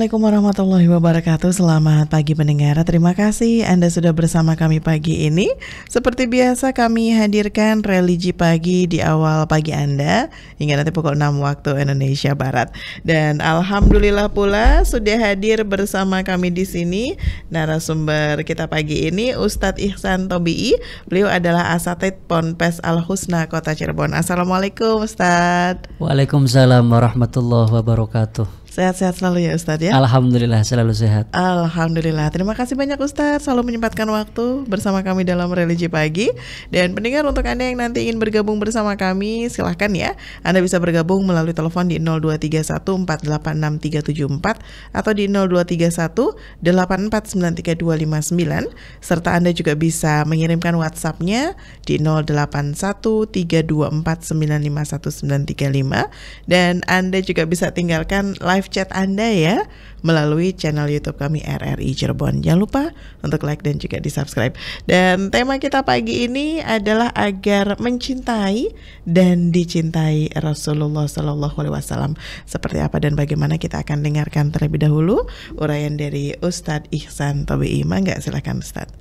Assalamualaikum warahmatullahi wabarakatuh. Selamat pagi pendengar. Terima kasih Anda sudah bersama kami pagi ini. Seperti biasa kami hadirkan religi pagi di awal pagi Anda hingga nanti pukul 6 waktu Indonesia Barat. Dan alhamdulillah pula sudah hadir bersama kami di sini narasumber kita pagi ini Ustadz Ihsan Tobi'i. Beliau adalah asatidz Ponpes Al Husna Kota Cirebon. Assalamualaikum Ustadz. Waalaikumsalam warahmatullahi wabarakatuh. Sehat-sehat selalu ya Ustadz ya? Alhamdulillah selalu sehat. Alhamdulillah. Terima kasih banyak Ustadz selalu menyempatkan waktu bersama kami dalam religi pagi. Dan pendengar, untuk Anda yang nanti ingin bergabung bersama kami, silahkan ya. Anda bisa bergabung melalui telepon di 02314863374 atau di 02184932259, serta Anda juga bisa mengirimkan WhatsApp-nya di 081324951935, dan Anda juga bisa tinggalkan live chat Anda ya melalui channel YouTube kami RRI Cirebon. Jangan lupa untuk like dan juga di-subscribe. Dan tema kita pagi ini adalah agar mencintai dan dicintai Rasulullah SAW. Seperti apa dan bagaimana, kita akan dengarkan terlebih dahulu uraian dari Ustadz Ihsan Tobi'i. Mangga, silakan Ustadz.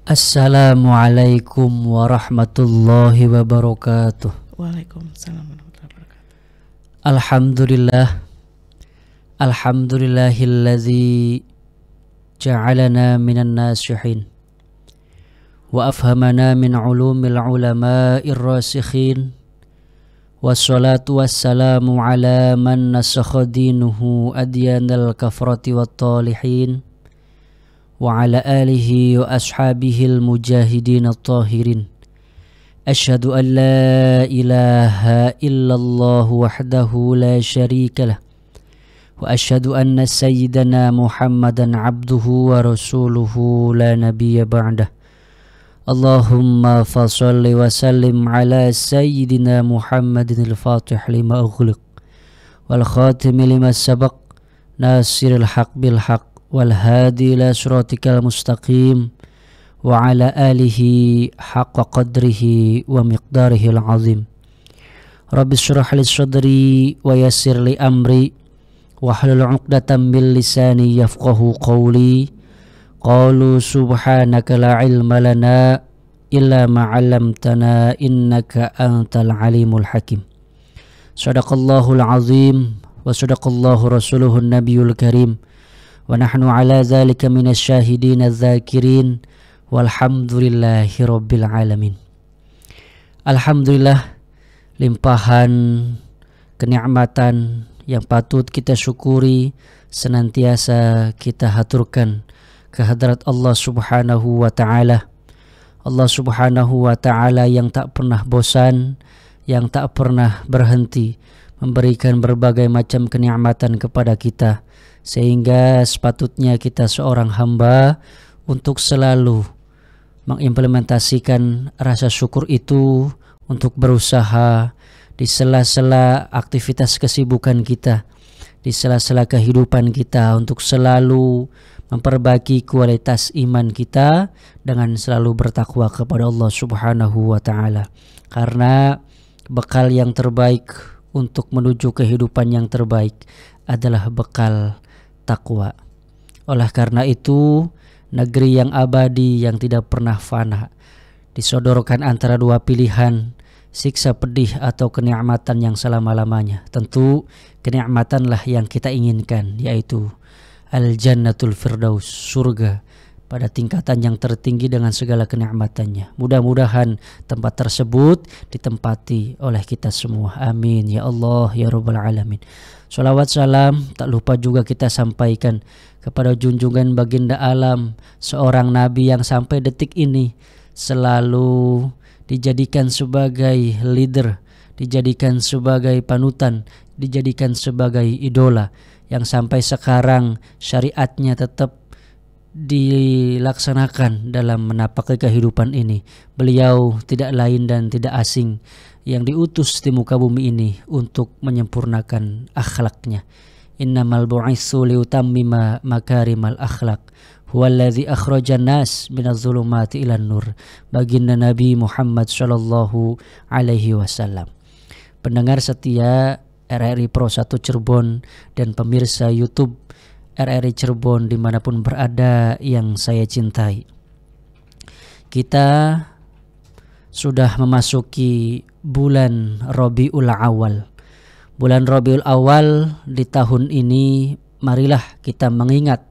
Assalamualaikum warahmatullahi wabarakatuh. Waalaikumsalam warahmatullahi wabarakatuh. Alhamdulillahilladzi ja'alana minan nasihin wa afhamana min ulumil ulama'ir rasikhin, wassalatu wassalamu ala man nasakha dinuhu adyanal kafrati wat talihin wa ala alihi wa ashabihil mujahidin at-tahirin. Asyhadu an la ilaha illallah wahdahu la syarika lah, wa asyhadu anna sayyidana Muhammadan abduhu wa rasuluhu la nabiyya ba'dah. Allahumma fassalli wa sallim ala sayyidina Muhammadin al-fatih lima ughliq wal khatimi lima sabaq, nasiril haq bil haq wal hadi ila siratikal mustaqim, wa ala alihi haqqa qadrihi wa miqdarihi al-azim. Rabbi syrah li sadri wa yassir li amri wahlul 'uqdatam min lisani yafqahu qawli. Qalu subhanaka la ilma lana illa ma 'allamtana innaka antal alimul hakim. Shadaqallahul azim wa shadaqallahu rasuluhun nabiyul karim, wa nahnu ala dzalika minasy syahidin adz-dzakirin. Walhamdulillahi rabbil alamin. Alhamdulillah, limpahan kenikmatan yang patut kita syukuri senantiasa kita haturkan kehadrat Allah Subhanahu wa ta'ala. Allah Subhanahu wa ta'ala yang tak pernah bosan, yang tak pernah berhenti memberikan berbagai macam kenikmatan kepada kita, sehingga sepatutnya kita seorang hamba untuk selalu mengimplementasikan rasa syukur itu, untuk berusaha di sela-sela aktivitas kesibukan kita, di sela-sela kehidupan kita, untuk selalu memperbaiki kualitas iman kita dengan selalu bertakwa kepada Allah Subhanahu wa ta'ala. Karena bekal yang terbaik untuk menuju kehidupan yang terbaik adalah bekal takwa. Oleh karena itu, negeri yang abadi yang tidak pernah fana disodorkan antara dua pilihan, siksa pedih atau kenikmatan yang selama-lamanya. Tentu kenikmatanlah yang kita inginkan, yaitu Al-Jannatul Firdaus, surga pada tingkatan yang tertinggi dengan segala kenikmatannya. Mudah-mudahan tempat tersebut ditempati oleh kita semua. Amin ya Allah ya Rabbal Alamin. Sholawat salam tak lupa juga kita sampaikan kepada junjungan baginda alam, seorang nabi yang sampai detik ini selalu dijadikan sebagai leader, dijadikan sebagai panutan, dijadikan sebagai idola, yang sampai sekarang syariatnya tetap dilaksanakan dalam menapaki kehidupan ini. Beliau tidak lain dan tidak asing yang diutus di muka bumi ini untuk menyempurnakan akhlaknya. Innamal bu'itsu liutammima makarimal akhlak huwallazi akhrajan nas minadh-dhulumati ilan nur. Baginda Nabi Muhammad sallallahu alaihi wasallam. Pendengar setia RRI Pro 1 Cirebon dan pemirsa YouTube RRI Cirebon dimanapun berada yang saya cintai. Kita sudah memasuki bulan Rabiul Awal. Bulan Rabiul Awal di tahun ini, marilah kita mengingat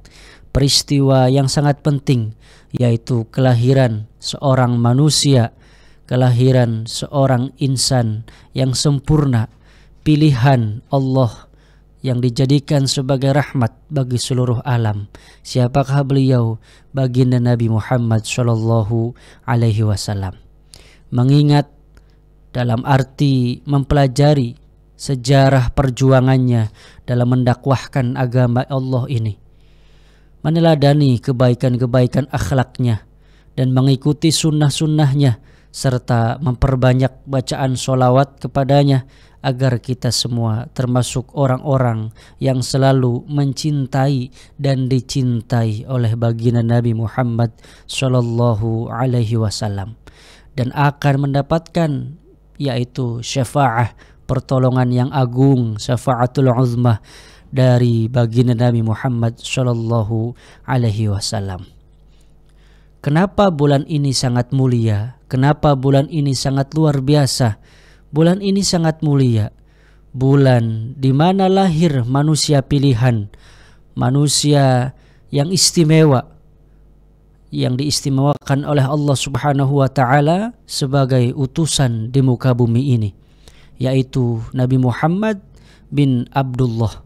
peristiwa yang sangat penting, yaitu kelahiran seorang manusia, kelahiran seorang insan yang sempurna, pilihan Allah yang dijadikan sebagai rahmat bagi seluruh alam. Siapakah beliau? Baginda Nabi Muhammad sallallahu alaihi wasallam. Mengingat dalam arti mempelajari sejarah perjuangannya dalam mendakwahkan agama Allah ini, meneladani kebaikan-kebaikan akhlaknya dan mengikuti sunnah-sunnahnya, serta memperbanyak bacaan sholawat kepadanya, agar kita semua termasuk orang-orang yang selalu mencintai dan dicintai oleh baginda Nabi Muhammad sallallahu alaihi wasallam, dan akan mendapatkan yaitu syafaah, pertolongan yang agung, syafaatul uzmah dari baginda Nabi Muhammad sallallahu alaihi wasallam. Kenapa bulan ini sangat mulia? Kenapa bulan ini sangat luar biasa? Bulan ini sangat mulia. Bulan di mana lahir manusia pilihan, manusia yang istimewa, yang diistimewakan oleh Allah Subhanahu wa taala sebagai utusan di muka bumi ini, yaitu Nabi Muhammad bin Abdullah.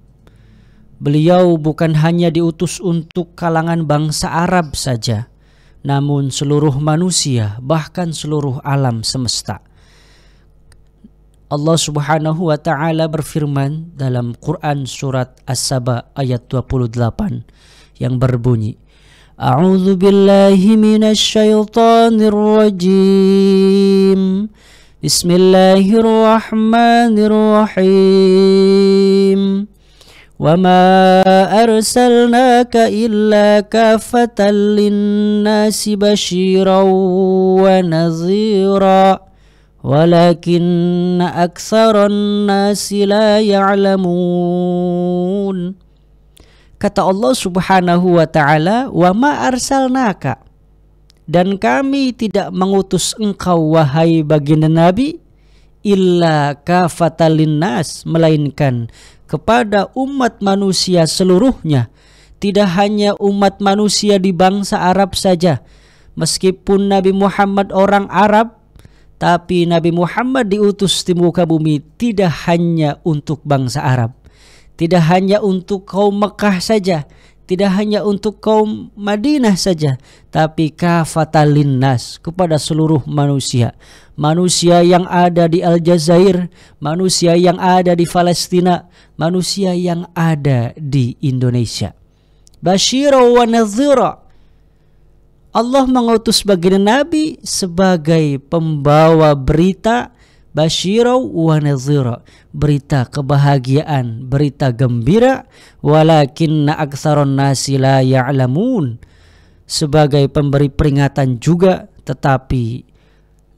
Beliau bukan hanya diutus untuk kalangan bangsa Arab saja, namun seluruh manusia, bahkan seluruh alam semesta. Allah Subhanahu wa taala berfirman dalam Quran surat As-Saba ayat 28 yang berbunyi, A'udzu billahi minasy syaithanir rajim. Bismillahirrahmanirrahim. Wa ma arsalnaka illa kafatan linnasi basyiran wa nadhira walakinna aktsaran nasi la ya'lamun. Kata Allah Subhanahu wa taala, wa ma arsalnaka, dan kami tidak mengutus engkau wahai baginda Nabi, illa kafatan linnas, melainkan kepada umat manusia seluruhnya, tidak hanya umat manusia di bangsa Arab saja. Meskipun Nabi Muhammad orang Arab, tapi Nabi Muhammad diutus di muka bumi tidak hanya untuk bangsa Arab, tidak hanya untuk kaum Mekah saja, tidak hanya untuk kaum Madinah saja, tapi kafatan linnas, kepada seluruh manusia. Manusia yang ada di Aljazair, manusia yang ada di Palestina, manusia yang ada di Indonesia. Basyira wa nadhira. Allah mengutus baginda Nabi sebagai pembawa berita, basyira wa nadhira, berita kebahagiaan, berita gembira, walakinna aktsaron nasi la ya'lamun, sebagai pemberi peringatan juga, tetapi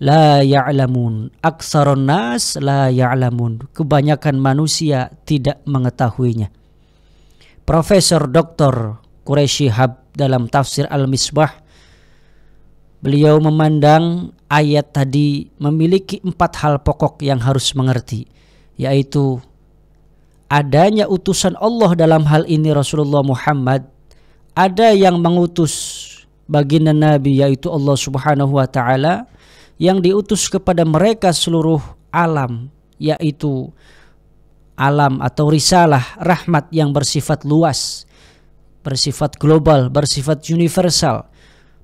la ya'lamun, aktsaron nas la ya'lamun, kebanyakan manusia tidak mengetahuinya. Profesor Dr. Quraisy Shihab dalam tafsir Al-Misbah, beliau memandang ayat tadi memiliki 4 hal pokok yang harus mengerti, yaitu adanya utusan Allah dalam hal ini Rasulullah Muhammad, ada yang mengutus baginda Nabi yaitu Allah Subhanahu wa taala, yang diutus kepada mereka seluruh alam, yaitu alam atau risalah rahmat yang bersifat luas, bersifat global, bersifat universal.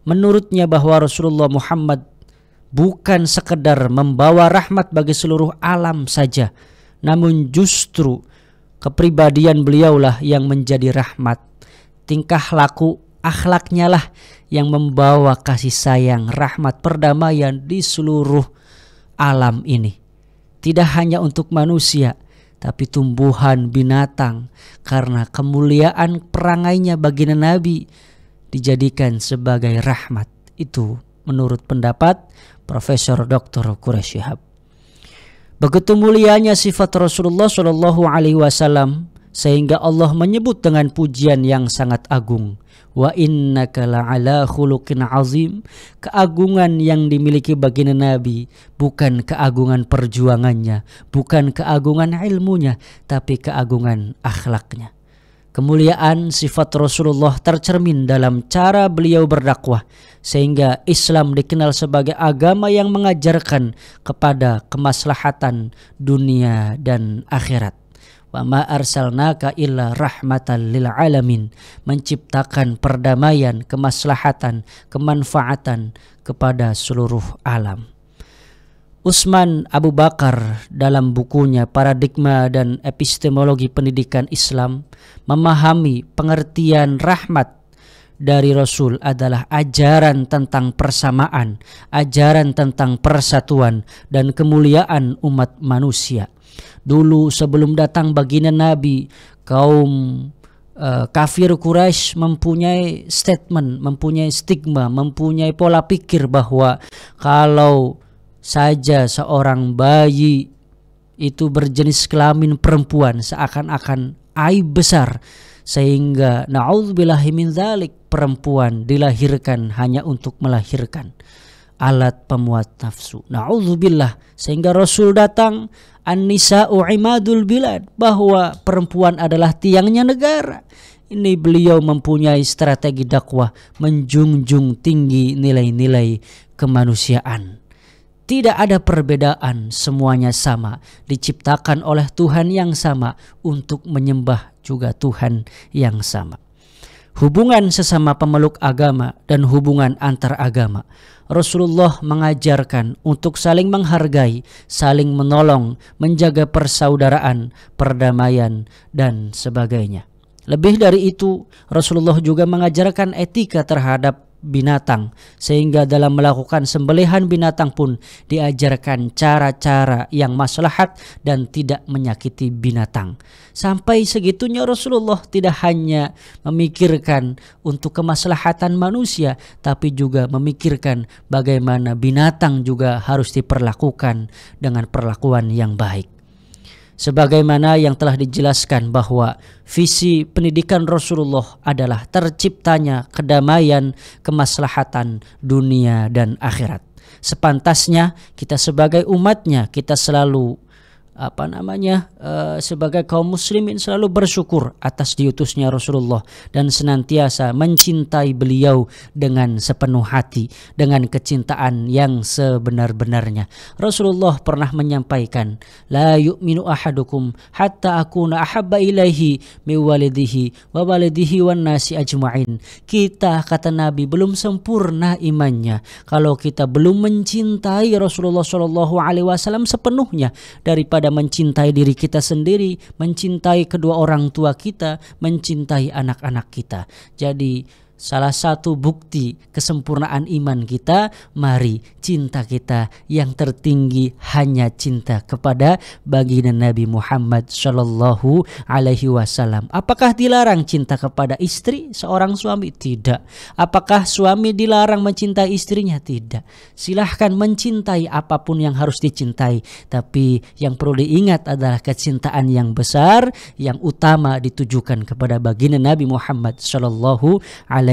Menurutnya bahwa Rasulullah Muhammad bukan sekedar membawa rahmat bagi seluruh alam saja, namun justru kepribadian beliaulah yang menjadi rahmat. Tingkah laku akhlaknya lah yang membawa kasih sayang, rahmat, perdamaian di seluruh alam ini. Tidak hanya untuk manusia, tapi tumbuhan, binatang, karena kemuliaan perangainya baginda Nabi dijadikan sebagai rahmat. Itu menurut pendapat Profesor Dr. Quraisy Shihab. Begitu mulianya sifat Rasulullah Shallallahu Alaihi Wasallam sehingga Allah menyebut dengan pujian yang sangat agung. Wa innaka la'ala khuluqin azim. Keagungan yang dimiliki baginda Nabi bukan keagungan perjuangannya, bukan keagungan ilmunya, tapi keagungan akhlaknya. Kemuliaan sifat Rasulullah tercermin dalam cara beliau berdakwah, sehingga Islam dikenal sebagai agama yang mengajarkan kepada kemaslahatan dunia dan akhirat. Wa ma arsalnaka illa rahmatan lil alamin, menciptakan perdamaian, kemaslahatan, kemanfaatan kepada seluruh alam. Utsman Abu Bakar dalam bukunya Paradigma dan Epistemologi Pendidikan Islam memahami pengertian rahmat dari Rasul adalah ajaran tentang persamaan, ajaran tentang persatuan dan kemuliaan umat manusia. Dulu sebelum datang baginda Nabi, kaum kafir Quraisy mempunyai statement, mempunyai stigma, mempunyai pola pikir bahwa kalau saja seorang bayi itu berjenis kelamin perempuan seakan-akan aib besar, sehingga na'udzubillahi min dzalik, perempuan dilahirkan hanya untuk melahirkan, alat pemuat nafsu. Na'udzubillah. Sehingga Rasul datang, an-nisa'u imadul bilad, bahwa perempuan adalah tiangnya negara. Ini beliau mempunyai strategi dakwah, menjunjung tinggi nilai-nilai kemanusiaan. Tidak ada perbedaan, semuanya sama, diciptakan oleh Tuhan yang sama untuk menyembah juga Tuhan yang sama. Hubungan sesama pemeluk agama dan hubungan antar agama, Rasulullah mengajarkan untuk saling menghargai, saling menolong, menjaga persaudaraan, perdamaian, dan sebagainya. Lebih dari itu, Rasulullah juga mengajarkan etika terhadap binatang, sehingga dalam melakukan sembelihan binatang pun diajarkan cara-cara yang maslahat dan tidak menyakiti binatang. Sampai segitunya Rasulullah tidak hanya memikirkan untuk kemaslahatan manusia, tapi juga memikirkan bagaimana binatang juga harus diperlakukan dengan perlakuan yang baik. Sebagaimana yang telah dijelaskan bahwa visi pendidikan Rasulullah adalah terciptanya kedamaian, kemaslahatan dunia dan akhirat. Sepantasnya kita sebagai umatnya, kita selalu sebagai kaum muslimin selalu bersyukur atas diutusnya Rasulullah dan senantiasa mencintai beliau dengan sepenuh hati, dengan kecintaan yang sebenar-benarnya. Rasulullah pernah menyampaikan, la yu'minu ahadukum hatta akuna ahabba ilaihi min walidihi wa walidihi wan nasi ajma'in. Kita, kata Nabi, belum sempurna imannya kalau kita belum mencintai Rasulullah SAW sepenuhnya, daripada mencintai diri kita sendiri, mencintai kedua orang tua kita, mencintai anak-anak kita. Jadi salah satu bukti kesempurnaan iman kita, mari cinta kita yang tertinggi hanya cinta kepada baginda Nabi Muhammad Shallallahu Alaihi Wasallam. Apakah dilarang cinta kepada istri seorang suami? Tidak. Apakah suami dilarang mencintai istrinya? Tidak. Silahkan mencintai apapun yang harus dicintai, tapi yang perlu diingat adalah kecintaan yang besar, yang utama ditujukan kepada baginda Nabi Muhammad Shallallahu Alaihi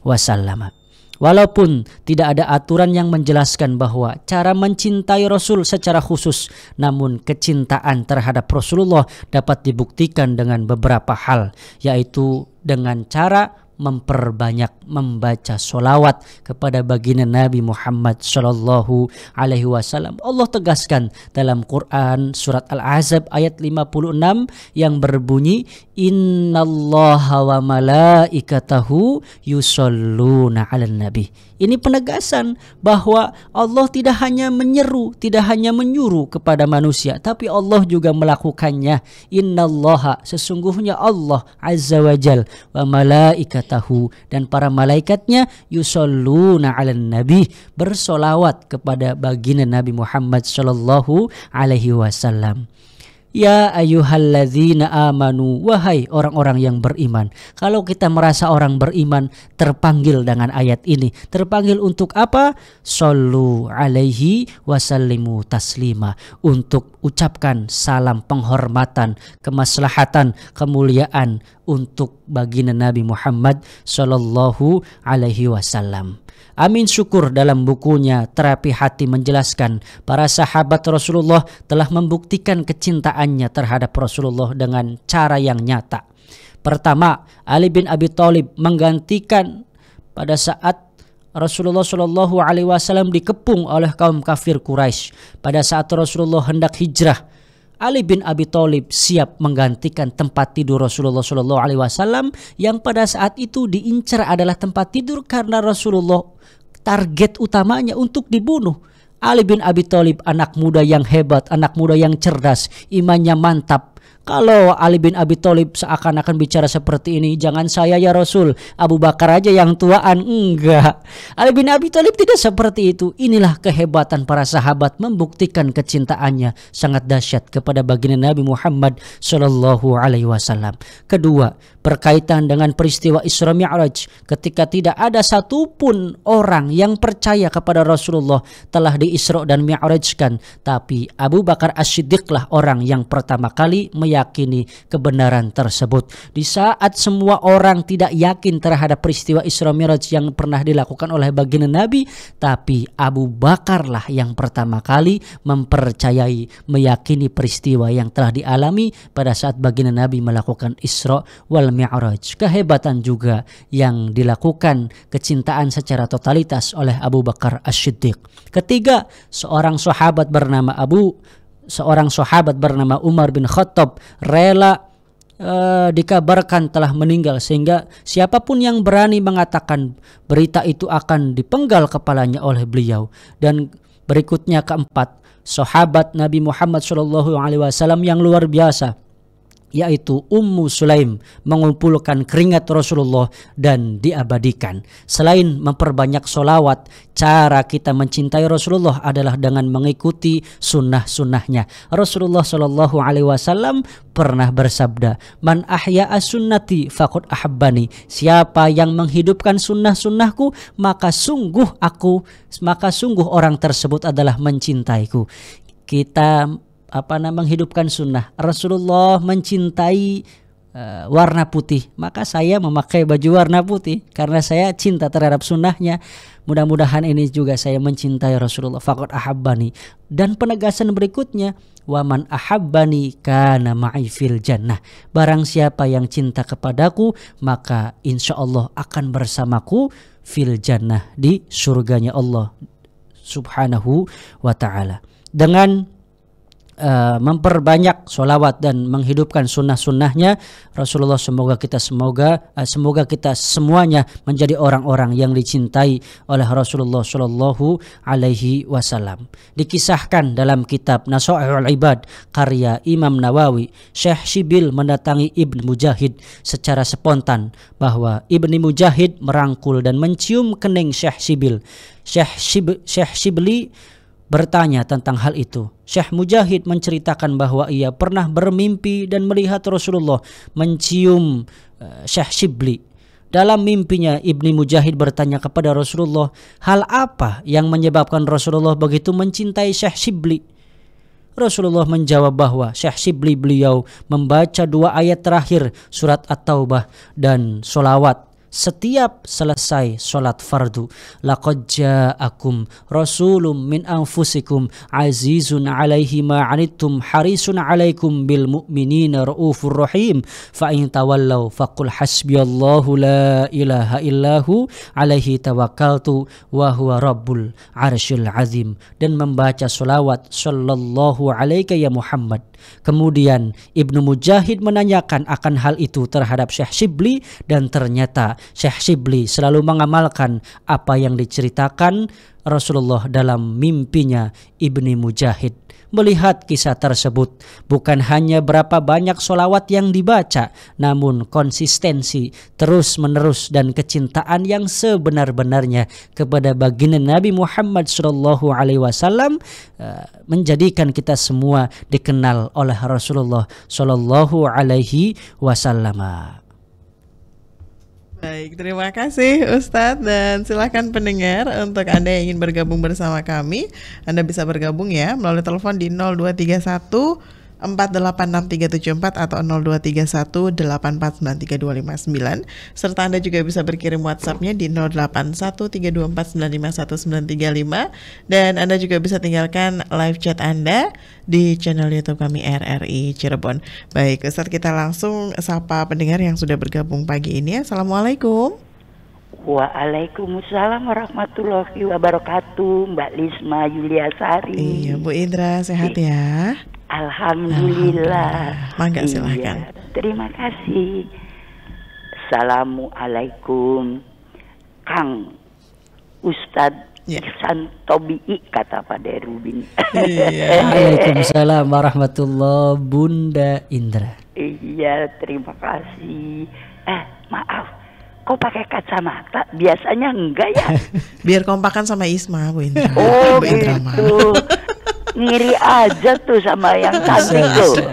Wasallam. Walaupun tidak ada aturan yang menjelaskan bahwa cara mencintai Rasul secara khusus, namun kecintaan terhadap Rasulullah dapat dibuktikan dengan beberapa hal, yaitu dengan cara memperbanyak membaca sholawat kepada baginda Nabi Muhammad Shallallahu Alaihi Wasallam. Allah tegaskan dalam Quran surat Al-Ahzab ayat 56 yang berbunyi, Innallaha wa malaikatahu yusholluna 'alan nabi. Ini penegasan bahwa Allah tidak hanya menyeru, tidak hanya menyuruh kepada manusia, tapi Allah juga melakukannya. Innallaha, sesungguhnya Allah Azza wa Jal, wa malaikatahu, dan para malaikatnya, yusholluna 'alan nabi, bersolawat kepada baginda Nabi Muhammad Sallallahu Alaihi Wasallam. Ya ayyuhalladzina amanu, wahai orang-orang yang beriman. Kalau kita merasa orang beriman terpanggil dengan ayat ini, terpanggil untuk apa? Shollu alaihi wasallimu taslima, untuk ucapkan salam penghormatan, kemaslahatan, kemuliaan untuk baginda Nabi Muhammad sallallahu alaihi wasallam. Amin Syukur dalam bukunya Terapi Hati menjelaskan para sahabat Rasulullah telah membuktikan kecintaannya terhadap Rasulullah dengan cara yang nyata. Pertama, Ali bin Abi Thalib menggantikan pada saat Rasulullah Shallallahu Alaihi Wasallam dikepung oleh kaum kafir Quraisy. Pada saat Rasulullah hendak hijrah, Ali bin Abi Thalib siap menggantikan tempat tidur Rasulullah Shallallahu Alaihi Wasallam yang pada saat itu diincar adalah tempat tidur karena Rasulullah target utamanya untuk dibunuh. Ali bin Abi Thalib anak muda yang hebat, anak muda yang cerdas, imannya mantap. Kalau Ali bin Abi Thalib seakan-akan bicara seperti ini, jangan saya ya Rasul, Abu Bakar aja yang tuaan. Enggak. Ali bin Abi Thalib tidak seperti itu. Inilah kehebatan para sahabat membuktikan kecintaannya sangat dahsyat kepada baginda Nabi Muhammad sallallahu alaihi wasallam. Kedua, berkaitan dengan peristiwa Isra Mi'raj, ketika tidak ada satupun orang yang percaya kepada Rasulullah telah di-Isra dan Mi'rajkan, tapi Abu Bakar As-Siddiqlah orang yang pertama kali meyakini kebenaran tersebut. Di saat semua orang tidak yakin terhadap peristiwa Isra Mi'raj yang pernah dilakukan oleh baginda Nabi, tapi Abu Bakarlah yang pertama kali mempercayai, meyakini peristiwa yang telah dialami pada saat baginda Nabi melakukan Isra wal Mi'raj. Kehebatan juga yang dilakukan kecintaan secara totalitas oleh Abu Bakar As-Siddiq. Ketiga, seorang sahabat bernama Umar bin Khattab rela dikabarkan telah meninggal, sehingga siapapun yang berani mengatakan berita itu akan dipenggal kepalanya oleh beliau. Dan berikutnya keempat, sahabat Nabi Muhammad SAW yang luar biasa, yaitu Ummu Sulaim, mengumpulkan keringat Rasulullah dan diabadikan. Selain memperbanyak solawat, cara kita mencintai Rasulullah adalah dengan mengikuti sunnah-sunnahnya. Rasulullah Shallallahu Alaihi Wasallam pernah bersabda, "Man ahya as-sunnati faqad ahabbani." Siapa yang menghidupkan sunnah-sunnahku, maka sungguh orang tersebut adalah mencintaiku. Kita menghidupkan sunnah. Rasulullah mencintai warna putih, maka saya memakai baju warna putih karena saya cinta terhadap sunnahnya. Mudah-mudahan ini juga saya mencintai Rasulullah, faqad ahabbani. Dan penegasan berikutnya, waman ahabbani kana ma'i fil jannah. Barang siapa yang cinta kepadaku, maka insya Allah akan bersamaku fil jannah, di surganya Allah subhanahu wa ta'ala. Dengan memperbanyak sholawat dan menghidupkan sunnah-sunnahnya Rasulullah, semoga kita semuanya menjadi orang-orang yang dicintai oleh Rasulullah Shallallahu Alaihi Wasallam. Dikisahkan dalam kitab Nasaihul Ibad karya Imam Nawawi, Syekh Shibil mendatangi Ibn Mujahid secara spontan, bahwa Ibn Mujahid merangkul dan mencium kening Syekh Shibil. Syekh Shibli bertanya tentang hal itu. Syekh Mujahid menceritakan bahwa ia pernah bermimpi dan melihat Rasulullah mencium Syekh Shibli. Dalam mimpinya Ibni Mujahid bertanya kepada Rasulullah, hal apa yang menyebabkan Rasulullah begitu mencintai Syekh Shibli? Rasulullah menjawab bahwa Syekh Shibli beliau membaca 2 ayat terakhir surat At-Taubah dan solawat setiap selesai sholat fardu. Laqad ja'akum rasulun min anfusikum azizun alaihi ma anittum harisun alaikum bil mu'minina raufur rahim fa in tawallaw faqul hasbiyallahu la ilaha illahu alaihi tawakkaltu wa huwa rabbul arsyil azim, dan membaca sholawat sallallahu alaika ya Muhammad. Kemudian Ibnu Mujahid menanyakan akan hal itu terhadap Syekh Shibli, dan ternyata Syekh Shibli selalu mengamalkan apa yang diceritakan Rasulullah dalam mimpinya Ibni Mujahid. Melihat kisah tersebut, bukan hanya berapa banyak solawat yang dibaca, namun konsistensi terus menerus dan kecintaan yang sebenar-benarnya kepada baginda Nabi Muhammad SAW menjadikan kita semua dikenal oleh Rasulullah SAW. Baik, terima kasih Ustadz, dan silakan pendengar untuk Anda yang ingin bergabung bersama kami, Anda bisa bergabung ya melalui telepon di 0231 4863744 atau 0231 8493259, serta Anda juga bisa berkirim WhatsApp-nya di 081324951935, dan Anda juga bisa tinggalkan live chat Anda di channel YouTube kami RRI Cirebon. Baik, Ustadz, kita langsung sapa pendengar yang sudah bergabung pagi ini. Assalamualaikum. Waalaikumsalam warahmatullahi wabarakatuh, Mbak Lisma Yuliasari. Iya, Bu Indra, sehat ya? Alhamdulillah. Mangga, silahkan. Iya, terima kasih. Assalamualaikum, Kang Ustadz Ihsan Tobi'i, kata Pak Derubin. Waalaikumsalam warahmatullahi, Bunda Indra. Iya, terima kasih. Maaf, kok pakai kacamata? Biasanya enggak ya? Biar kompakan sama Isma, Bu Indra. Oh, Bu Indra gitu. Ngiri aja tuh sama yang cantik tuh.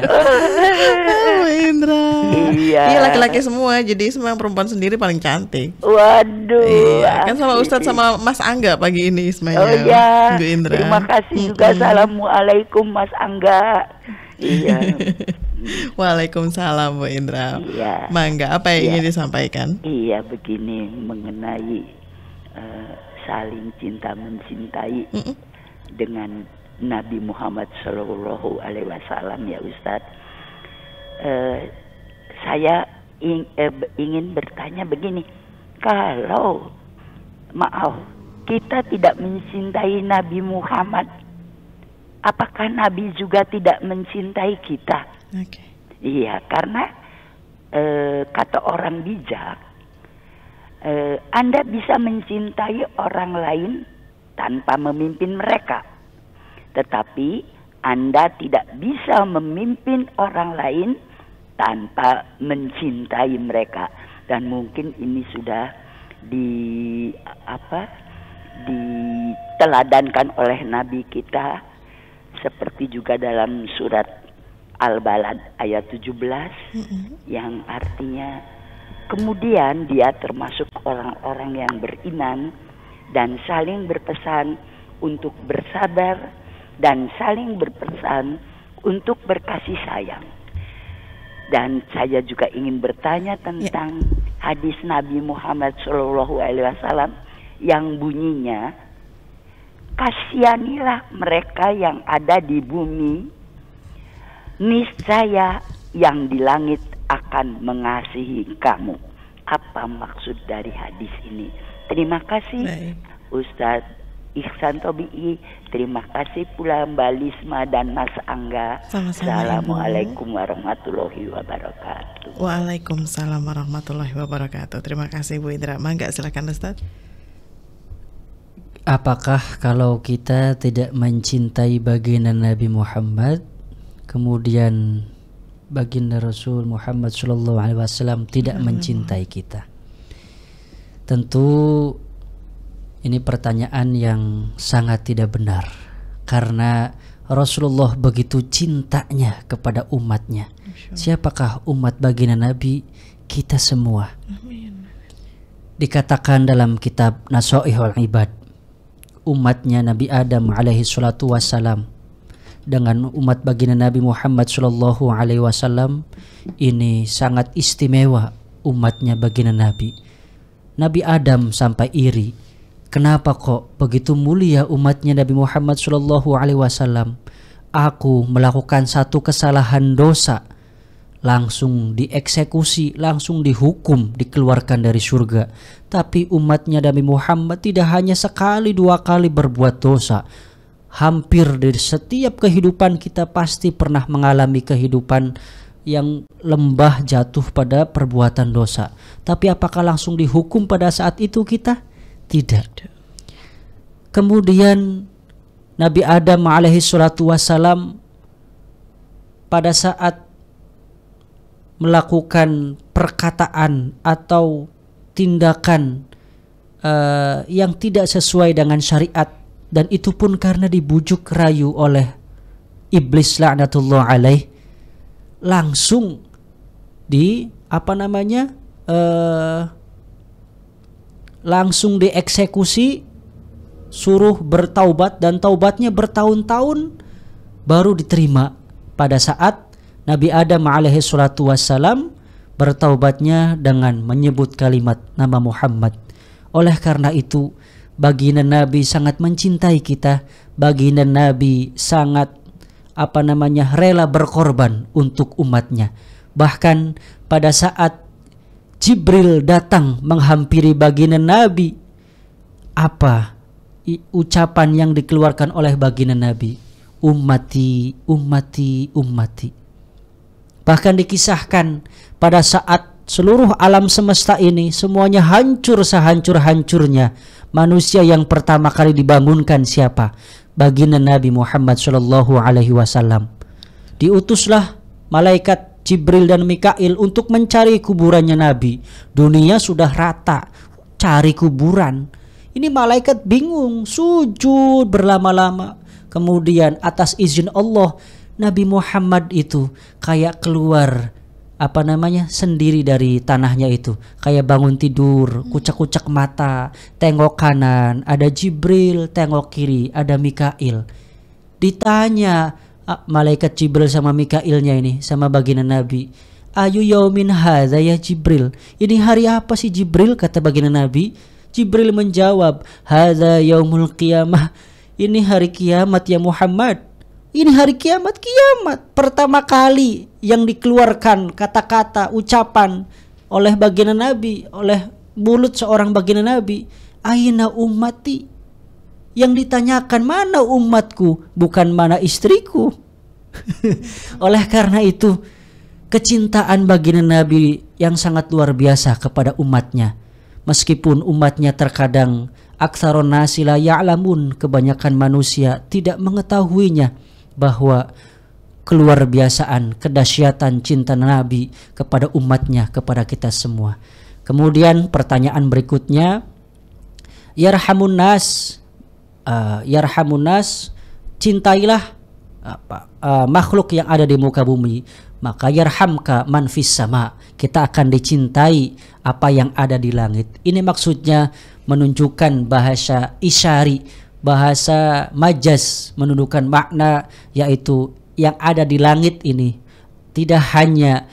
Bu Indra. Iya. Iya, laki-laki semua, jadi semua yang perempuan sendiri paling cantik. Waduh. Iya, kan sama Ustadz sama Mas Angga pagi ini Ismanya. Oh ya. Bu Indra. Terima kasih juga. Assalamualaikum Mas Angga. Iya. Waalaikumsalam Bu Indra. Iya. Mangga, apa yang ingin disampaikan? Iya, begini mengenai saling cinta mencintai dengan Nabi Muhammad Shallallahu Alaihi Wasallam, ya Ustadz. Saya ingin bertanya begini, kalau maaf kita tidak mencintai Nabi Muhammad, apakah Nabi juga tidak mencintai kita? Okay. Iya, karena kata orang bijak, Anda bisa mencintai orang lain tanpa memimpin mereka, tetapi Anda tidak bisa memimpin orang lain tanpa mencintai mereka. Dan mungkin ini sudah diteladankan oleh Nabi kita, seperti juga dalam surat Al-Balad ayat 17 yang artinya, kemudian dia termasuk orang-orang yang beriman dan saling berpesan untuk bersabar dan saling berpesan untuk berkasih sayang. Dan saya juga ingin bertanya tentang hadis Nabi Muhammad SAW yang bunyinya, kasihanilah mereka yang ada di bumi, niscaya yang di langit akan mengasihi kamu. Apa maksud dari hadis ini? Terima kasih Ustadz Ihsan Tobi'i. Terima kasih pula Mbak Lisma dan Mas Angga. Assalamualaikum warahmatullahi wabarakatuh. Waalaikumsalam warahmatullahi wabarakatuh. Terima kasih Bu Indra. Mangga, silakan Ustadz. Apakah kalau kita tidak mencintai baginda Nabi Muhammad, kemudian baginda Rasul Muhammad SAW tidak mencintai kita? Tentu ini pertanyaan yang sangat tidak benar, karena Rasulullah begitu cintanya kepada umatnya. Siapakah umat baginda Nabi? Kita semua. Dikatakan dalam kitab Nasaihul Ibad, umatnya Nabi Adam alaihi salatu wassalam dengan umat baginda Nabi Muhammad sallallahu alaihi wasallam ini sangat istimewa umatnya baginda Nabi. Nabi Adam sampai iri, kenapa kok begitu mulia umatnya Nabi Muhammad sallallahu alaihi wasallam? Aku melakukan satu kesalahan dosa, langsung dieksekusi, langsung dihukum, dikeluarkan dari surga. Tapi umatnya Nabi Muhammad tidak hanya sekali dua kali berbuat dosa. Hampir dari setiap kehidupan kita pasti pernah mengalami kehidupan yang lembah jatuh pada perbuatan dosa. Tapi apakah langsung dihukum pada saat itu kita? Tidak. Kemudian Nabi Adam alaihi salatu wassalam pada saat melakukan perkataan atau tindakan yang tidak sesuai dengan syariat, dan itu pun karena dibujuk rayu oleh iblis laknatullah alaih, langsung langsung dieksekusi, suruh bertaubat, dan taubatnya bertahun-tahun baru diterima pada saat Nabi Adam alaihi salatu wassalam bertaubatnya dengan menyebut kalimat nama Muhammad. Oleh karena itu, baginda Nabi sangat mencintai kita. Baginda Nabi sangat rela berkorban untuk umatnya. Bahkan pada saat Jibril datang menghampiri baginda Nabi, apa ucapan yang dikeluarkan oleh baginda Nabi? Ummati, ummati, ummati. Bahkan dikisahkan pada saat seluruh alam semesta ini semuanya hancur sehancur-hancurnya, manusia yang pertama kali dibangunkan siapa? Baginda Nabi Muhammad sallallahu alaihi wasallam. Diutuslah malaikat Jibril dan Mikail untuk mencari kuburannya Nabi. Dunia sudah rata, cari kuburan. Ini malaikat bingung, sujud berlama-lama. Kemudian atas izin Allah, Nabi Muhammad itu kayak keluar sendiri dari tanahnya itu, kayak bangun tidur, kucak-kucak mata, tengok kanan, ada Jibril, tengok kiri, ada Mikail. Ditanya malaikat Jibril sama Mikailnya ini sama baginda Nabi, ayu yaumin hadza ya Jibril, ini hari apa sih Jibril? Kata baginda Nabi. Jibril menjawab, hadza yaumul qiyamah, ini hari kiamat ya Muhammad. Ini hari kiamat, pertama kali yang dikeluarkan kata-kata, ucapan oleh baginda Nabi, oleh mulut seorang baginda Nabi, aina ummati. Yang ditanyakan, mana umatku, bukan mana istriku. Oleh karena itu, kecintaan baginda Nabi yang sangat luar biasa kepada umatnya. Meskipun umatnya terkadang aktsarun nasi la ya'lamun, kebanyakan manusia tidak mengetahuinya, bahwa keluar biasaan, kedahsyatan cinta Nabi kepada umatnya, kepada kita semua. Kemudian pertanyaan berikutnya, yarhamun nas, cintailah makhluk yang ada di muka bumi, maka yarhamka man fis sama, kita akan dicintai apa yang ada di langit. Ini maksudnya menunjukkan bahasa isyari, bahasa majaz, menunjukkan makna, yaitu yang ada di langit ini tidak hanya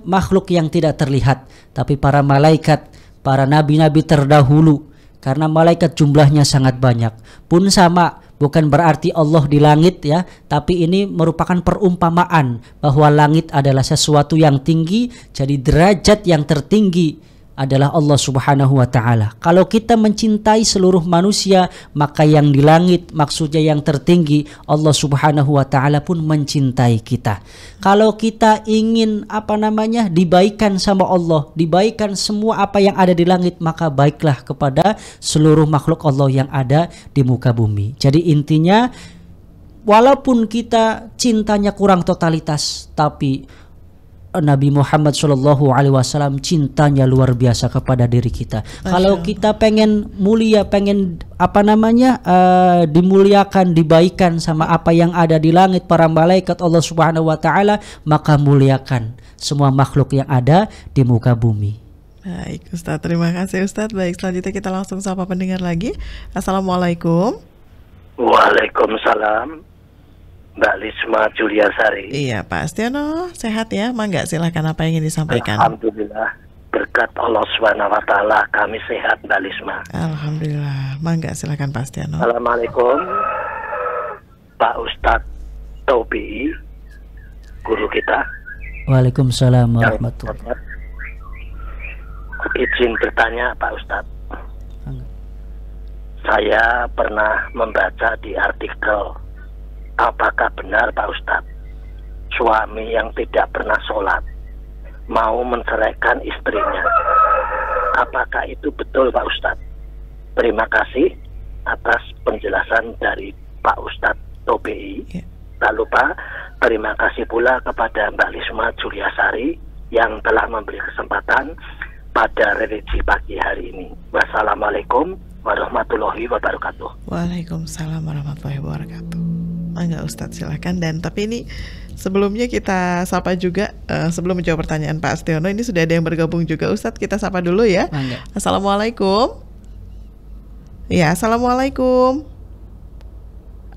makhluk yang tidak terlihat, tapi para malaikat, para nabi-nabi terdahulu, karena malaikat jumlahnya sangat banyak. Pun sama, bukan berarti Allah di langit ya, tapi ini merupakan perumpamaan bahwa langit adalah sesuatu yang tinggi, jadi derajat yang tertinggi adalah Allah Subhanahu wa ta'ala. Kalau kita mencintai seluruh manusia, maka yang di langit, maksudnya yang tertinggi, Allah Subhanahu wa ta'ala pun mencintai kita. Kalau kita ingin dibaikan sama Allah, dibaikan semua apa yang ada di langit, maka baiklah kepada seluruh makhluk Allah yang ada di muka bumi. Jadi intinya, walaupun kita cintanya kurang totalitas, tapi Nabi Muhammad Shallallahu Alaihi Wasallam cintanya luar biasa kepada diri kita. Kalau kita pengen mulia, pengen dimuliakan, dibaikan sama apa yang ada di langit, para malaikat Allah Subhanahu Wa Taala, maka muliakan semua makhluk yang ada di muka bumi. Baik Ustadz, terima kasih Ustadz. Baik, selanjutnya kita langsung sapa pendengar lagi. Assalamualaikum. Waalaikumsalam, Mbak Lisma Juliasari. Iya Pak Astiono, sehat ya? Mangga silakan, apa yang ingin disampaikan? Alhamdulillah, berkat Allah Subhanahu wa Ta'ala kami sehat, Mbak Lisma. Alhamdulillah, mangga silakan Pak Astiono. Assalamualaikum Pak Ustadz Tobi, guru kita. Waalaikumsalam warahmatullahi wabarakatuh. Izin bertanya Pak Ustadz, saya pernah membaca di artikel, apakah benar Pak Ustadz, suami yang tidak pernah sholat mau menceraikan istrinya. Apakah itu betul Pak Ustadz? Terima kasih atas penjelasan dari Pak Ustadz Tobi. Tak lupa terima kasih pula kepada Mbak Lisma Juliasari yang telah memberi kesempatan pada religi pagi hari ini. Wassalamualaikum warahmatullahi wabarakatuh. Waalaikumsalam warahmatullahi wabarakatuh. Mangga Ustadz silakan. Dan tapi ini sebelumnya kita sapa juga sebelum menjawab pertanyaan Pak Astiono, ini sudah ada yang bergabung juga Ustadz, kita sapa dulu ya. Mangga. Assalamualaikum. Ya, assalamualaikum.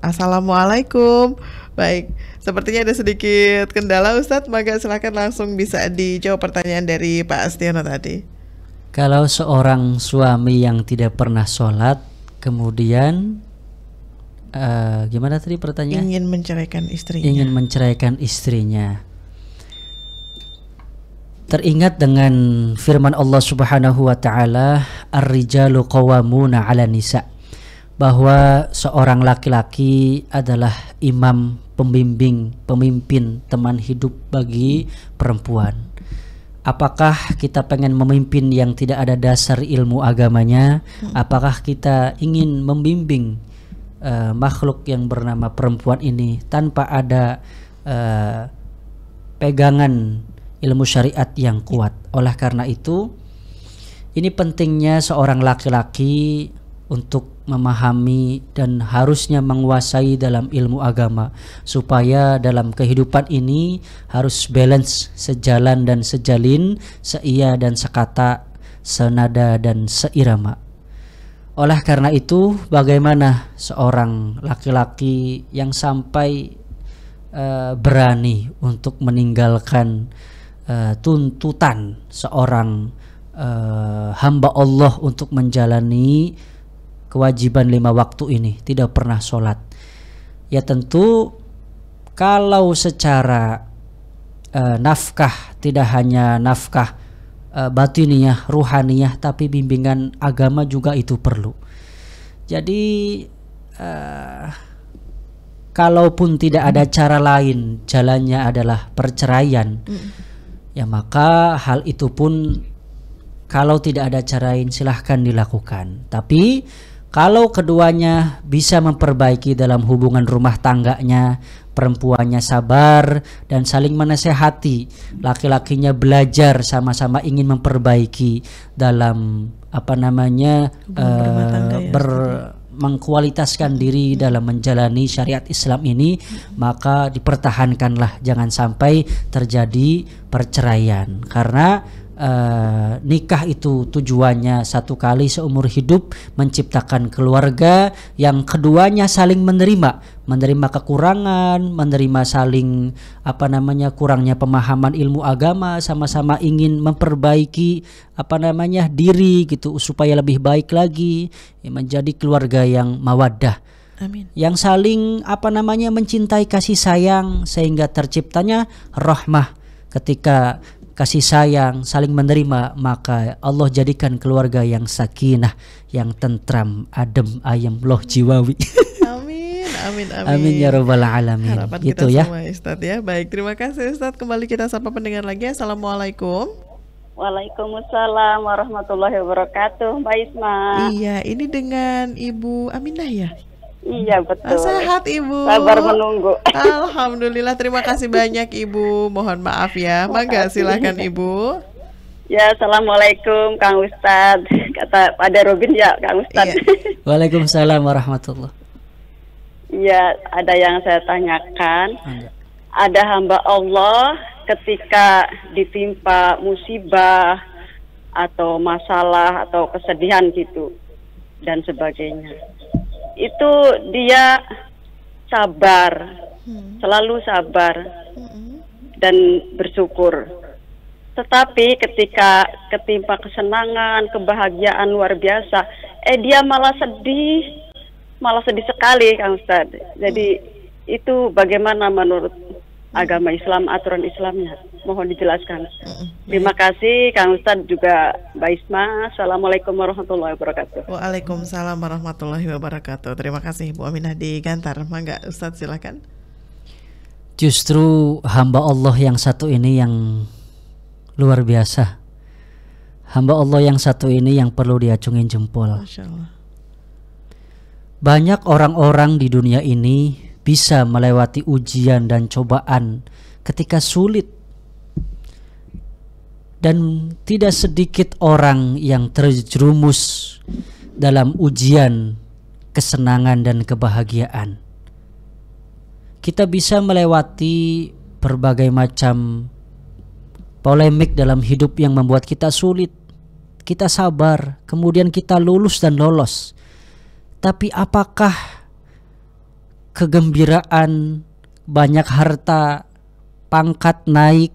Assalamualaikum. Baik, sepertinya ada sedikit kendala Ustadz, maka silakan langsung bisa dijawab pertanyaan dari Pak Astiono tadi. Kalau seorang suami yang tidak pernah sholat, kemudian gimana tadi pertanyaan? Ingin menceraikan istrinya. Ingin menceraikan istrinya. Teringat dengan firman Allah Subhanahu wa taala, "Ar-rijalu qawwamuna 'alan nisa", bahwa seorang laki-laki adalah imam, pembimbing, pemimpin, teman hidup bagi perempuan. Apakah kita pengen memimpin yang tidak ada dasar ilmu agamanya? Apakah kita ingin membimbing makhluk yang bernama perempuan ini tanpa ada pegangan ilmu syariat yang kuat? Oleh karena itu, ini pentingnya seorang laki-laki untuk memahami dan harusnya menguasai dalam ilmu agama, supaya dalam kehidupan ini harus balance, sejalan dan sejalin, seia dan sekata, senada dan seirama. Oleh karena itu, bagaimana seorang laki-laki yang sampai berani untuk meninggalkan tuntutan seorang hamba Allah untuk menjalani kewajiban 5 waktu ini, tidak pernah sholat? Ya tentu kalau secara nafkah, tidak hanya nafkah batiniyah, ruhaniyah, tapi bimbingan agama juga itu perlu. Jadi kalaupun tidak ada cara lain, jalannya adalah perceraian, ya maka hal itu pun kalau tidak ada cara lain silahkan dilakukan. Tapi kalau keduanya bisa memperbaiki dalam hubungan rumah tangganya, perempuannya sabar dan saling menasehati, laki-lakinya belajar sama-sama ingin memperbaiki dalam mengkualitaskan diri dalam menjalani syariat Islam ini, maka dipertahankanlah, jangan sampai terjadi perceraian. Karena nikah itu tujuannya satu kali seumur hidup, menciptakan keluarga yang keduanya saling menerima kekurangan, menerima saling kurangnya pemahaman ilmu agama, sama-sama ingin memperbaiki diri gitu supaya lebih baik lagi, menjadi keluarga yang mawaddah. Amin. Yang saling mencintai, kasih sayang, sehingga terciptanya rahmah. Ketika kasih sayang, saling menerima, maka Allah jadikan keluarga yang sakinah, yang tentram, adem, ayem, loh jiwawi. Amin, amin, amin. Amin ya rabbal alamin. Harapan gitu kita ya. semua Ustadz ya. Baik, terima kasih Ustadz. Kembali kita sapa pendengar lagi. Assalamualaikum. Waalaikumsalam warahmatullahi wabarakatuh, Mbak Isma. Iya, ini dengan Ibu Aminah ya? Iya betul. Sehat Ibu. Sabar menunggu. Alhamdulillah, terima kasih banyak Ibu. Mohon maaf ya. Mangga silakan Ibu. Ya, assalamualaikum Kang Ustadz. Kata pada Robin ya Kang Ustadz. Iya. Waalaikumsalam warahmatullah. Iya, ada yang saya tanyakan. Ada hamba Allah ketika ditimpa musibah atau masalah atau kesedihan gitu dan sebagainya, itu dia sabar, selalu sabar dan bersyukur. Tetapi ketika ketimpa kesenangan, kebahagiaan luar biasa, dia malah sedih sekali Kang Ustadz. Jadi itu bagaimana menurut agama Islam, aturan Islamnya? Mohon dijelaskan. Terima kasih Kang Ustadz, juga Mbak Isma. Assalamualaikum warahmatullahi wabarakatuh. Waalaikumsalam warahmatullahi wabarakatuh. Terima kasih Bu Aminah di Gantar. Mangga Ustadz silakan. Justru hamba Allah yang satu ini yang luar biasa. Hamba Allah yang satu ini yang perlu diacungin jempol. Masya Allah. Banyak orang-orang di dunia ini bisa melewati ujian dan cobaan ketika sulit. Dan tidak sedikit orang yang terjerumus dalam ujian kesenangan dan kebahagiaan. Kita bisa melewati berbagai macam polemik dalam hidup yang membuat kita sulit. Kita sabar, kemudian kita lulus dan lolos. Tapi apakah kegembiraan, banyak harta, pangkat naik,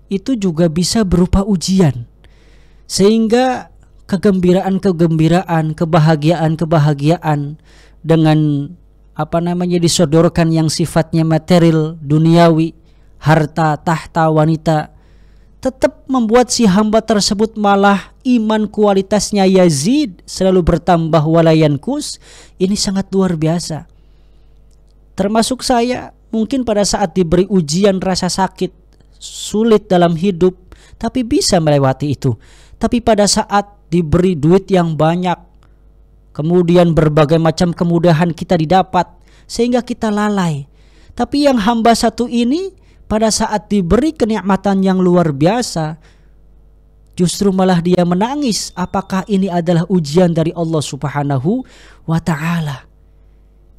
itu juga bisa berupa ujian? Sehingga kegembiraan-kegembiraan, kebahagiaan-kebahagiaan dengan disodorkan yang sifatnya material, duniawi, harta, tahta, wanita, tetap membuat si hamba tersebut malah iman kualitasnya yazid, selalu bertambah walayankus. Ini sangat luar biasa. Termasuk saya, mungkin pada saat diberi ujian rasa sakit, sulit dalam hidup, tapi bisa melewati itu. Tapi pada saat diberi duit yang banyak, kemudian berbagai macam kemudahan kita didapat, sehingga kita lalai. Tapi yang hamba satu ini pada saat diberi kenikmatan yang luar biasa, justru malah dia menangis. Apakah ini adalah ujian dari Allah Subhanahu wa ta'ala?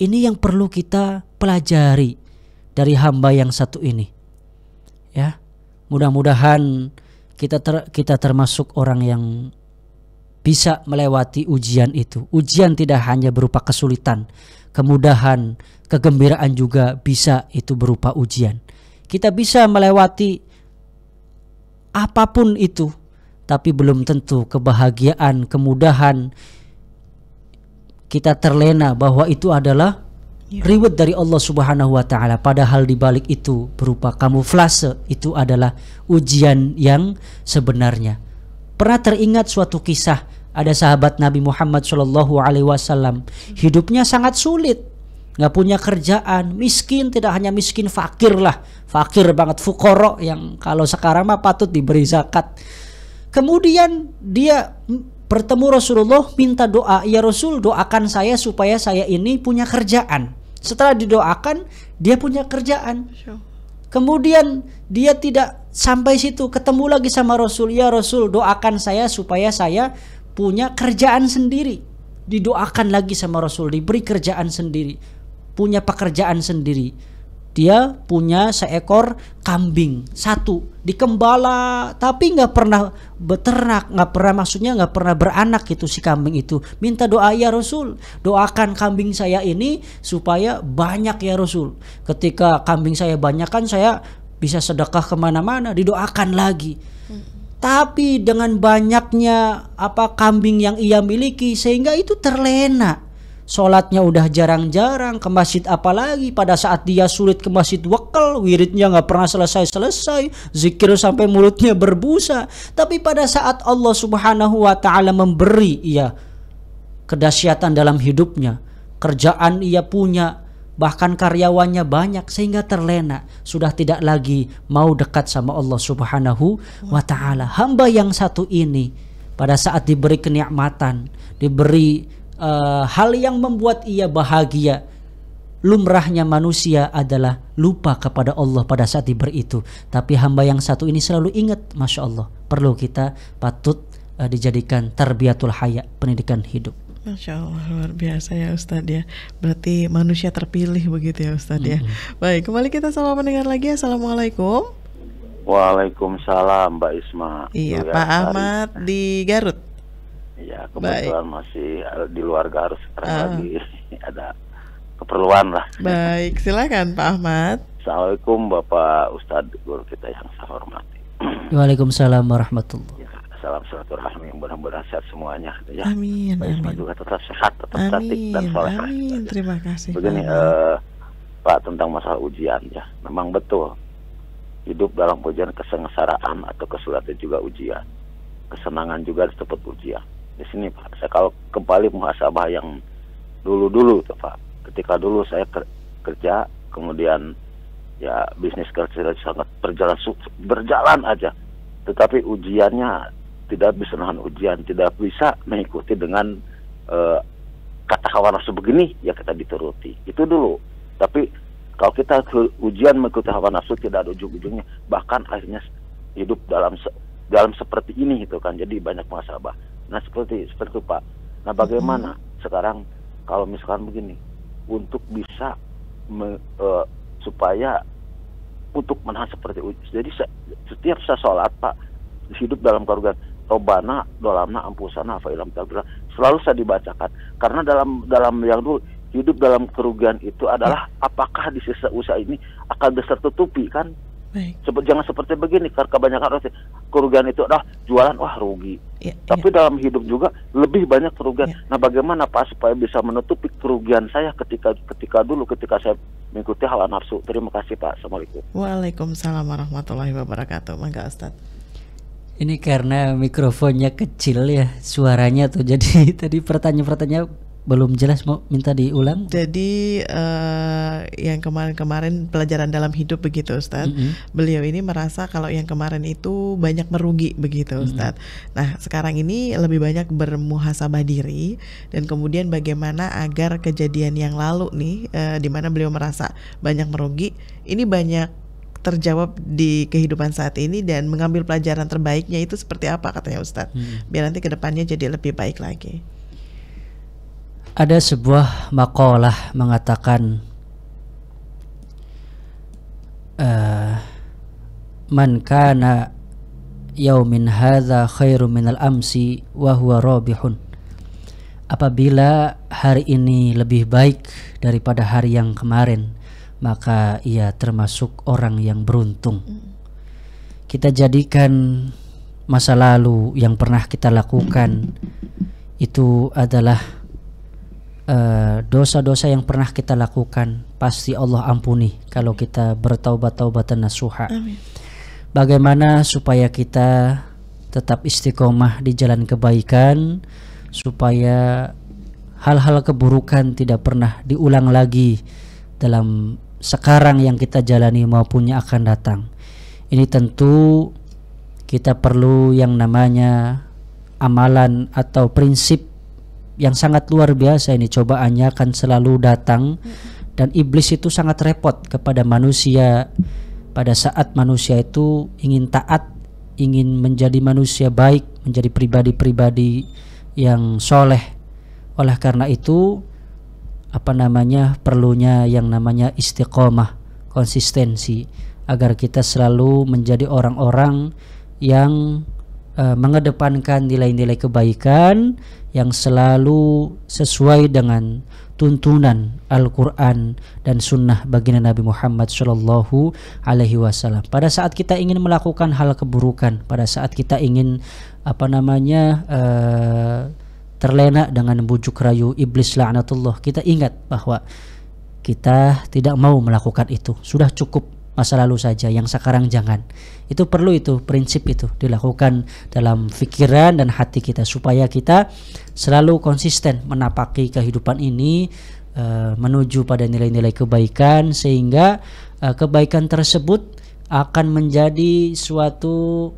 Ini yang perlu kita pelajari dari hamba yang satu ini. Ya, mudah-mudahan kita termasuk orang yang bisa melewati ujian itu. Ujian tidak hanya berupa kesulitan, kemudahan, kegembiraan juga bisa itu berupa ujian. Kita bisa melewati apapun itu, tapi belum tentu kebahagiaan, kemudahan kita terlena bahwa itu adalah reward dari Allah Subhanahu wa ta'ala. Padahal di balik itu berupa kamuflase, itu adalah ujian yang sebenarnya. Pernah teringat suatu kisah, ada sahabat Nabi Muhammad SAW, hidupnya sangat sulit, nggak punya kerjaan, miskin, tidak hanya miskin, fakir lah, fakir banget, fukoro yang kalau sekarang mah patut diberi zakat. Kemudian dia bertemu Rasulullah, minta doa, ya Rasul, doakan saya supaya saya ini punya kerjaan. Setelah didoakan, dia punya kerjaan. Kemudian dia tidak sampai situ, ketemu lagi sama Rasul, ya Rasul, doakan saya supaya saya punya kerjaan sendiri. Didoakan lagi sama Rasul, diberi kerjaan sendiri, punya pekerjaan sendiri. Dia punya seekor kambing satu, dikembala, tapi nggak pernah beternak, nggak pernah beranak itu si kambing itu. Minta doa, ya Rasul, doakan kambing saya ini supaya banyak ya Rasul. Ketika kambing saya banyak kan saya bisa sedekah kemana-mana. Didoakan lagi. Tapi dengan banyaknya kambing yang ia miliki, sehingga itu terlena. Sholatnya udah jarang-jarang, ke masjid apalagi. Pada saat dia sulit ke masjid wekel, wiridnya gak pernah selesai-selesai, zikir sampai mulutnya berbusa. Tapi pada saat Allah Subhanahu wa ta'ala memberi ia kedahsyatan dalam hidupnya, kerjaan ia punya, bahkan karyawannya banyak, sehingga terlena, sudah tidak lagi mau dekat sama Allah Subhanahu wa ta'ala. Hamba yang satu ini pada saat diberi kenikmatan, diberi hal yang membuat ia bahagia, lumrahnya manusia adalah lupa kepada Allah pada saat diberi itu. Tapi hamba yang satu ini selalu ingat, Masya Allah, perlu kita patut dijadikan tarbiyatul haya, pendidikan hidup. Masya Allah, luar biasa ya Ustadz ya. Berarti manusia terpilih begitu ya Ustadz ya. Baik, kembali kita sama pendengar lagi. Assalamualaikum. Waalaikumsalam Mbak Isma. Iya, Pak Ahmad di Garut. Ya, kebetulan masih di luar Garut sekarang, lagi ada keperluan lah. Baik, silakan Pak Ahmad. Assalamualaikum Bapak Ustadz guru kita yang saya hormati. Waalaikumsalam warahmatullahi. Ya, salam silaturahmi, mudah-mudahan sehat semuanya. Ya. Amin. Mbak Isma juga tetap sehat, tetap cantik dan soleh. Amin. Terima kasih. Begini Pak, tentang masalah ujian ya, memang betul hidup dalam ujian, kesengsaraan atau kesulitan juga ujian, kesenangan juga disebut ujian. Di sini Pak, saya kalau kembali muhasabah yang dulu tuh Pak, ketika dulu saya kerja, kemudian ya bisnis kita sangat berjalan aja, tetapi ujiannya tidak bisa nahan ujian, tidak bisa mengikuti dengan kata hawa nafsu begini ya kita dituruti, itu dulu. Tapi kalau kita ujian mengikuti hawa nafsu tidak ada ujung-ujungnya, bahkan akhirnya hidup dalam seperti ini gitu kan, jadi banyak muhasabah. Nah seperti itu Pak. Nah bagaimana sekarang kalau misalkan begini, untuk bisa supaya untuk menahan seperti itu, jadi setiap saya sholat Pak, hidup dalam kerugian, Robana dolamna ampusana fa ilam taghfir, selalu saya dibacakan, karena dalam yang dulu hidup dalam kerugian itu adalah apakah di sisa usaha ini akan bisa tertutupi kan. Jangan seperti begini, karena kebanyakan orang kerugian itu adalah jualan wah rugi, tapi dalam hidup juga lebih banyak kerugian. Nah bagaimana Pak supaya bisa menutupi kerugian saya ketika saya mengikuti hawa nafsu. Terima kasih Pak. Assalamualaikum. Waalaikumsalam warahmatullahi wabarakatuh. Mangga Ustaz. Ini karena mikrofonnya kecil ya suaranya tuh, jadi tadi pertanyaan belum jelas, mau minta diulang. Jadi yang kemarin pelajaran dalam hidup begitu Ustadz, beliau ini merasa kalau yang kemarin itu banyak merugi begitu Ustadz. Nah sekarang ini lebih banyak bermuhasabah diri, dan kemudian bagaimana agar kejadian yang lalu nih di mana beliau merasa banyak merugi, ini banyak terjawab di kehidupan saat ini, dan mengambil pelajaran terbaiknya itu seperti apa katanya Ustadz, biar nanti kedepannya jadi lebih baik lagi. Ada sebuah makalah mengatakan man kana yaumin hadza khairum minal amsi wa huwa rabihun. Apabila hari ini lebih baik daripada hari yang kemarin, maka ia termasuk orang yang beruntung. Kita jadikan masa lalu yang pernah kita lakukan itu adalah dosa-dosa yang pernah kita lakukan, pasti Allah ampuni kalau kita bertaubat-taubatan nasuha. Bagaimana supaya kita tetap istiqomah di jalan kebaikan, supaya hal-hal keburukan tidak pernah diulang lagi dalam sekarang yang kita jalani maupun yang akan datang. Ini tentu kita perlu yang namanya amalan atau prinsip yang sangat luar biasa. Ini cobaannya akan selalu datang, dan iblis itu sangat repot kepada manusia pada saat manusia itu ingin taat, ingin menjadi manusia baik, menjadi pribadi-pribadi yang soleh. Oleh karena itu perlunya yang namanya istiqomah, konsistensi, agar kita selalu menjadi orang-orang yang mengedepankan nilai-nilai kebaikan yang selalu sesuai dengan tuntunan Al-Quran dan Sunnah baginda Nabi Muhammad Sallallahu Alaihi Wasallam. Pada saat kita ingin melakukan hal keburukan, pada saat kita ingin terlena dengan bujuk rayu iblis laknatullah, kita ingat bahwa kita tidak mau melakukan itu. Sudah cukup masa lalu saja, yang sekarang jangan. Itu perlu, itu prinsip itu dilakukan dalam pikiran dan hati kita, supaya kita selalu konsisten menapaki kehidupan ini menuju pada nilai-nilai kebaikan, sehingga kebaikan tersebut akan menjadi suatu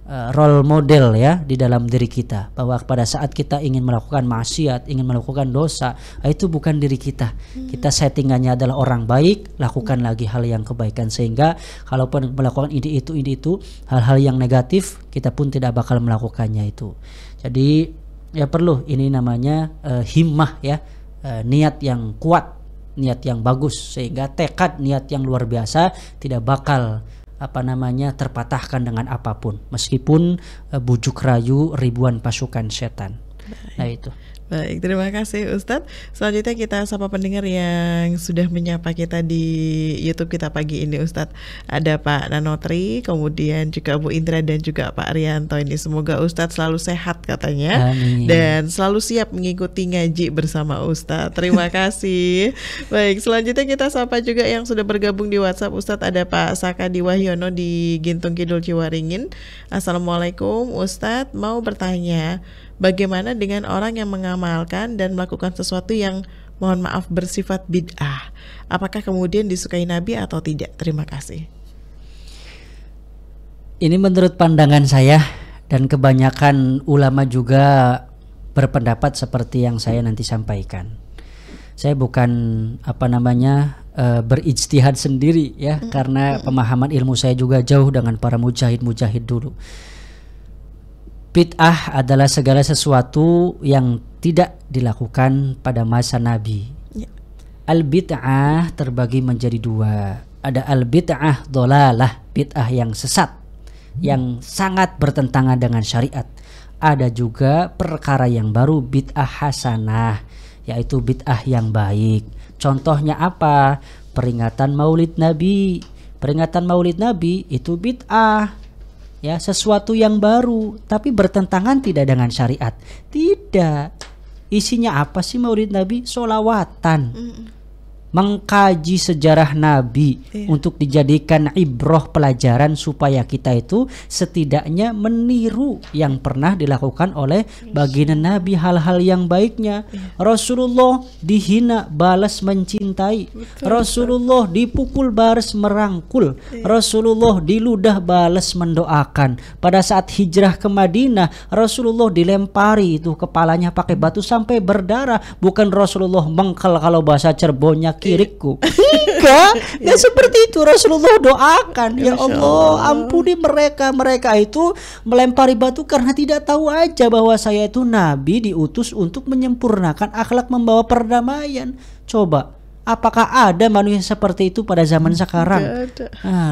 role model ya di dalam diri kita, bahwa pada saat kita ingin melakukan maksiat, ingin melakukan dosa, itu bukan diri kita. Kita settingannya adalah orang baik, lakukan lagi hal yang kebaikan, sehingga kalaupun melakukan ini itu hal-hal yang negatif, kita pun tidak bakal melakukannya itu. Jadi ya perlu ini namanya himmah ya, niat yang kuat, niat yang bagus, sehingga tekad niat yang luar biasa tidak bakal terpatahkan dengan apapun, meskipun bujuk rayu ribuan pasukan setan. Nah itu. Baik, terima kasih Ustadz. Selanjutnya kita sapa pendengar yang sudah menyapa kita di YouTube kita pagi ini Ustadz. Ada Pak Nanotri, kemudian juga Bu Indra dan juga Pak Arianto. Ini semoga Ustadz selalu sehat katanya. Amin. Dan selalu siap mengikuti ngaji bersama Ustadz. Terima kasih. Baik, selanjutnya kita sapa juga yang sudah bergabung di WhatsApp Ustadz. Ada Pak Sakadi Wahyono di Gintung Kidul Ciwaringin. Assalamualaikum Ustadz, mau bertanya, bagaimana dengan orang yang mengamalkan dan melakukan sesuatu yang mohon maaf bersifat bid'ah, apakah kemudian disukai Nabi atau tidak? Terima kasih. Ini menurut pandangan saya, dan kebanyakan ulama juga berpendapat seperti yang saya nanti sampaikan. Saya bukan berijtihad sendiri ya, karena pemahaman ilmu saya juga jauh dengan para mujahid dulu. Bid'ah adalah segala sesuatu yang tidak dilakukan pada masa Nabi. Al-bid'ah terbagi menjadi dua. Ada al-bid'ah dhalalah, bid'ah yang sesat, yang sangat bertentangan dengan syariat. Ada juga perkara yang baru, bid'ah hasanah, yaitu bid'ah yang baik. Contohnya apa? Peringatan Maulid Nabi. Peringatan Maulid Nabi itu bid'ah, ya, sesuatu yang baru, tapi bertentangan tidak dengan syariat. Tidak. Isinya apa sih Maulid Nabi? Sholawatan. Mengkaji sejarah Nabi untuk dijadikan ibroh, pelajaran supaya kita itu setidaknya meniru yang pernah dilakukan oleh baginda Nabi, hal-hal yang baiknya. Rasulullah dihina balas mencintai. Rasulullah dipukul balas merangkul. Rasulullah diludah balas mendoakan. Pada saat hijrah ke Madinah, Rasulullah dilempari itu kepalanya pakai batu sampai berdarah. Bukan Rasulullah mengkel, kalau bahasa Cirebonnya kirikku. Enggak seperti itu. Rasulullah doakan, ya Allah ampuni mereka. Mereka itu melempari batu karena tidak tahu aja bahwa saya itu Nabi diutus untuk menyempurnakan akhlak, membawa perdamaian. Coba, apakah ada manusia seperti itu pada zaman sekarang?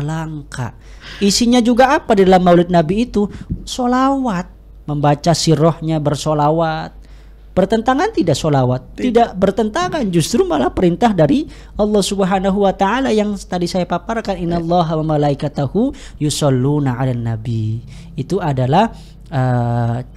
Langka. Isinya juga apa di dalam Maulid Nabi itu? Sholawat, membaca sirahnya, bersolawat. Bertentangan tidak sholawat? Tidak bertentangan, justru malah perintah dari Allah Subhanahu wa taala yang tadi saya paparkan, innallaha wa malaikatahu yusholluna 'alan nabi. Itu adalah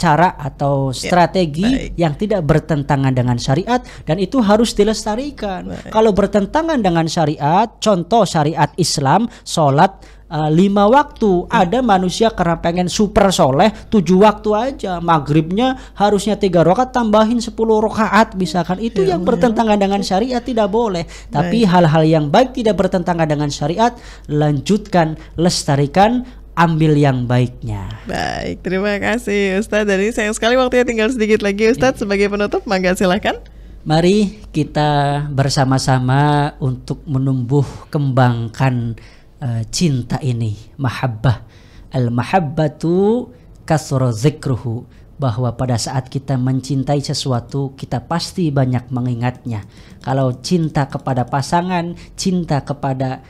cara atau strategi yang tidak bertentangan dengan syariat, dan itu harus dilestarikan. Kalau bertentangan dengan syariat, contoh syariat Islam, sholat 5 waktu. Ada manusia karena pengen super soleh 7 waktu aja, maghribnya harusnya 3 rakaat tambahin 10 rakaat misalkan. Itu yang bertentangan dengan syariat, tidak boleh. Tapi hal-hal yang baik tidak bertentangan dengan syariat, lanjutkan, lestarikan, ambil yang baiknya. Baik, terima kasih Ustadz. Dan ini sayang sekali waktunya tinggal sedikit lagi Ustadz. Sebagai penutup, mangga silahkan. Mari kita bersama-sama untuk menumbuh kembangkan cinta ini, mahabbah. Al-mahabbatu kasra zikruhu, bahwa pada saat kita mencintai sesuatu, kita pasti banyak mengingatnya. Kalau cinta kepada pasangan, cinta kepada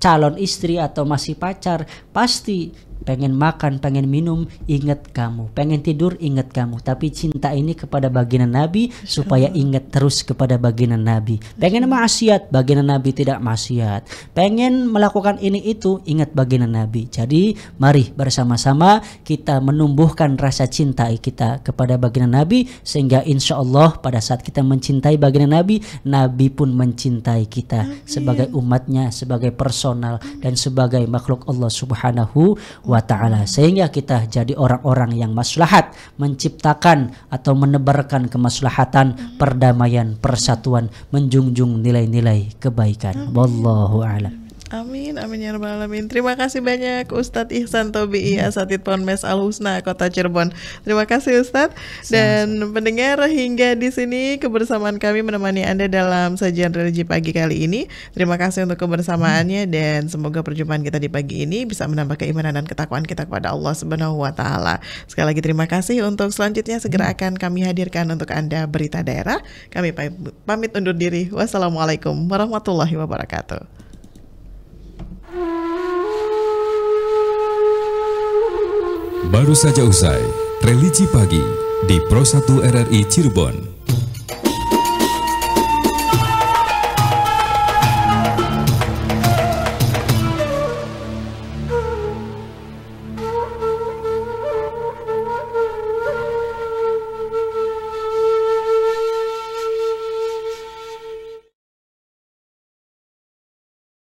calon istri atau masih pacar, pasti pengen makan, pengen minum, ingat kamu. Pengen tidur, ingat kamu. Tapi cinta ini kepada baginda Nabi, supaya ingat terus kepada baginda Nabi. Pengen maksiat, baginda Nabi tidak maksiat. Pengen melakukan ini itu, ingat baginda Nabi. Jadi mari bersama-sama kita menumbuhkan rasa cinta kita kepada baginda Nabi, sehingga insya Allah pada saat kita mencintai baginda Nabi, Nabi pun mencintai kita sebagai umatnya, sebagai personal, dan sebagai makhluk Allah Subhanahu wa ta'ala, sehingga kita jadi orang-orang yang maslahat, menciptakan atau menebarkan kemaslahatan, perdamaian, persatuan, menjunjung nilai-nilai kebaikan. Wallahu a'lam. Amin, amin ya rabbal alamin. Terima kasih banyak Ustadz Ihsan Tobi'i, Asatidz Ponmes Al Husna Kota Cirebon. Terima kasih Ustadz. Dan pendengar, hingga di sini kebersamaan kami menemani Anda dalam sajian religi pagi kali ini. Terima kasih untuk kebersamaannya, dan semoga perjumpaan kita di pagi ini bisa menambah keimanan dan ketakwaan kita kepada Allah Subhanahu wa taala. Sekali lagi terima kasih. Untuk selanjutnya segera akan kami hadirkan untuk Anda berita daerah. Kami pamit undur diri. Wassalamualaikum warahmatullahi wabarakatuh. Baru saja usai Religi Pagi di Pro 1 RRI Cirebon.